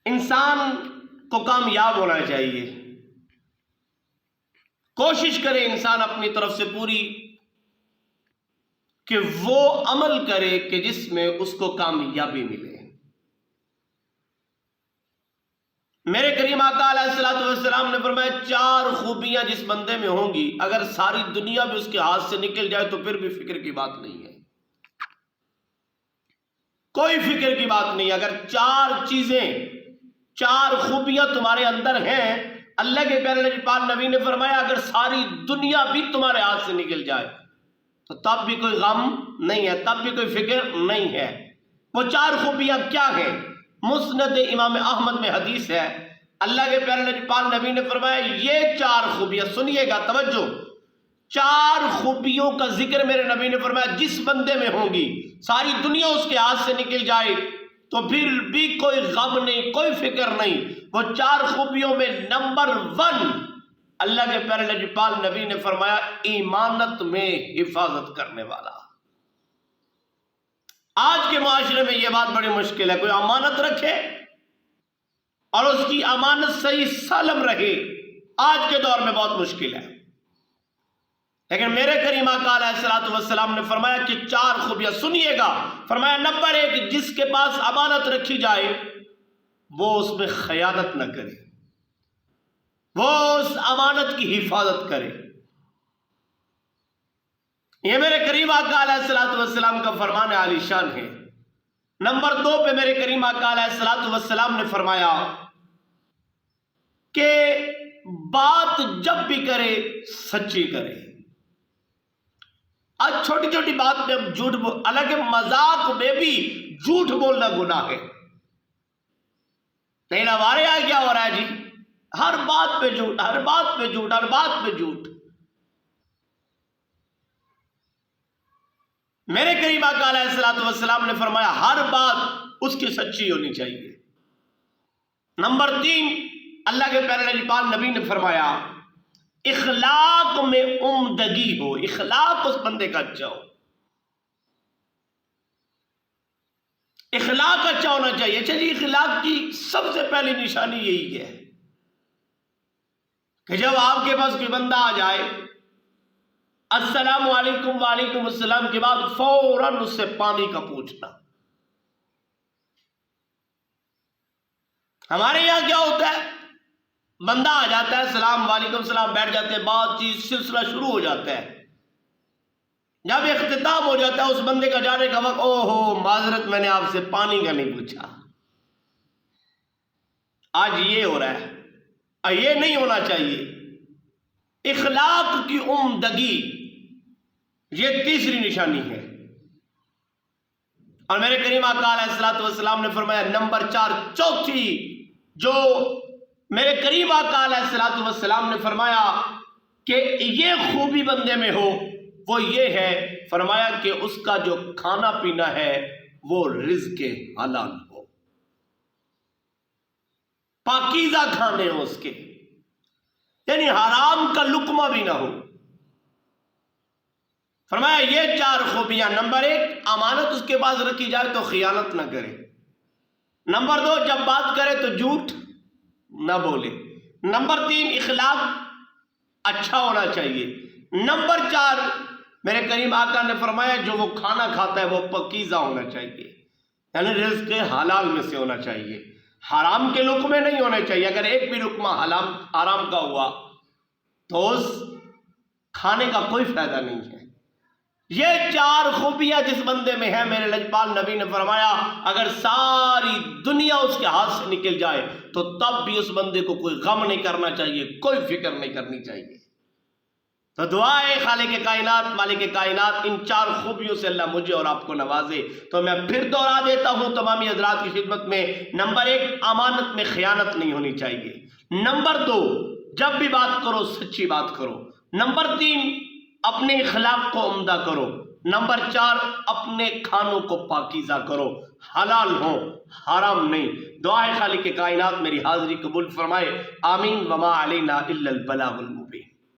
انسان کو کامیاب ہونا چاہیے، کوشش کرے انسان اپنی طرف سے پوری کہ وہ عمل کرے کہ جس میں اس کو کامیابی ملے۔ میرے کریم آقا علیہ الصلوۃ والسلام نے فرمایا 4 خوبیاں جس بندے میں ہوں گی، اگر ساری دنیا بھی اس کے ہاتھ سے نکل جائے تو پھر بھی فکر کی بات نہیں ہے، کوئی فکر کی بات نہیں۔ اگر 4 چیزیں، 4 خوبیاں تمہارے اندر ہیں، اللہ کے پیارے نبی نے فرمایا اگر ساری دنیا بھی تمہارے ہاتھ سے نکل جائے تو تب بھی کوئی غم نہیں ہے، تب بھی کوئی فکر نہیں ہے۔ وہ 4 خوبیاں کیا ہیں؟ مسند امام احمد میں حدیث ہے، اللہ کے پیارے نبی نے فرمایا یہ 4 خوبیاں، سنیے گا توجہ، 4 خوبیوں کا ذکر میرے نبی نے فرمایا جس بندے میں ہوں گی، ساری دنیا اس کے ہاتھ سے نکل جائے تو پھر بھی کوئی غم نہیں، کوئی فکر نہیں۔ وہ 4 خوبیوں میں نمبر 1 اللہ کے پیارے نبی نے فرمایا ایمانت میں حفاظت کرنے والا۔ آج کے معاشرے میں یہ بات بڑی مشکل ہے، کوئی امانت رکھے اور اس کی امانت صحیح سالم رہے، آج کے دور میں بہت مشکل ہے۔ لیکن میرے کریم آقا علیہ الصلوۃ والسلام نے فرمایا کہ 4 خوبیاں، سنیے گا، فرمایا نمبر 1 جس کے پاس امانت رکھی جائے وہ اس میں خیانت نہ کرے، وہ اس امانت کی حفاظت کرے۔ یہ میرے کریم آقا علیہ الصلوۃ والسلام کا فرمان عالی شان ہے۔ نمبر 2 پہ میرے کریم آقا علیہ الصلوۃ والسلام نے فرمایا کہ بات جب بھی کرے سچی کرے۔ آج چھوٹی چھوٹی بات میں ہم جھوٹ حالانکہ مذاق میں بھی جھوٹ بولنا گناہ ہے، لیکن ہمارے یہاں کیا ہو رہا ہے جی؟ ہر بات پہ جھوٹ، ہر بات پہ جھوٹ، ہر بات پہ جھوٹ۔ میرے کریم آقا علیہ الصلوۃ والسلام نے فرمایا ہر بات اس کی سچی ہونی چاہیے۔ نمبر 3 اللہ کے پیارے نبی نے فرمایا اخلاق میں عمدگی ہو، اخلاق اس بندے کا اچھا ہو، اخلاق اچھا ہونا چاہیے۔ اچھا جی، اخلاق کی سب سے پہلی نشانی یہی ہے کہ جب آپ کے پاس کوئی بندہ آ جائے، السلام علیکم وعلیکم السلام کے بعد فوراً اس سے پانی کا پوچھنا۔ ہمارے یہاں کیا ہوتا ہے، بندہ آ جاتا ہے، السلام علیکم السلام، بیٹھ جاتے ہیں، بات چیت سلسلہ شروع ہو جاتا ہے۔ جب اختتام ہو جاتا ہے اس بندے کا جانے کا وقت، او ہو معذرت میں نے آپ سے پانی کا نہیں پوچھا۔ آج یہ ہو رہا ہے اور یہ نہیں ہونا چاہیے۔ اخلاق کی عمدگی یہ تیسری نشانی ہے۔ اور میرے کریم آقا علیہ الصلوۃ والسلام نے فرمایا نمبر 4 چوتھی جو میرے کریم آقا علیہ الصلوۃ والسلام نے فرمایا کہ یہ خوبی بندے میں ہو وہ یہ ہے، فرمایا کہ اس کا جو کھانا پینا ہے وہ رزق حلال ہو، پاکیزہ کھانے ہو اس کے، یعنی حرام کا لقمہ بھی نہ ہو۔ فرمایا یہ 4 خوبیاں، نمبر 1 امانت اس کے پاس رکھی جائے تو خیانت نہ کرے، نمبر 2 جب بات کرے تو جھوٹ نہ بولے، نمبر 3 اخلاق اچھا ہونا چاہیے، نمبر 4 میرے کریم آقا نے فرمایا جو وہ کھانا کھاتا ہے وہ پاکیزہ ہونا چاہیے، یعنی رزق حلال میں سے ہونا چاہیے، حرام کے لقمے نہیں ہونے چاہیے۔ اگر ایک بھی لقمہ حرام کا ہوا تو اس کھانے کا کوئی فائدہ نہیں ہے۔ یہ 4 خوبیاں جس بندے میں ہیں، میرے لجپال نبی نے فرمایا اگر ساری دنیا اس کے ہاتھ سے نکل جائے تو تب بھی اس بندے کو کوئی غم نہیں کرنا چاہیے، کوئی فکر نہیں کرنی چاہیے۔ تو دعا ہے خالق کائنات مالک کائنات ان 4 خوبیوں سے اللہ مجھے اور آپ کو نوازے۔ تو میں پھر دوہرا دیتا ہوں تمامی حضرات کی خدمت میں، نمبر 1 امانت میں خیانت نہیں ہونی چاہیے، نمبر 2 جب بھی بات کرو سچی بات کرو، نمبر 3 اپنے اخلاق کو عمدہ کرو، نمبر 4 اپنے کھانوں کو پاکیزہ کرو، حلال ہو حرام نہیں۔ دعا ہے خالق کائنات میری حاضری قبول فرمائے، آمین۔ وما علینا الا البلاغ المبین۔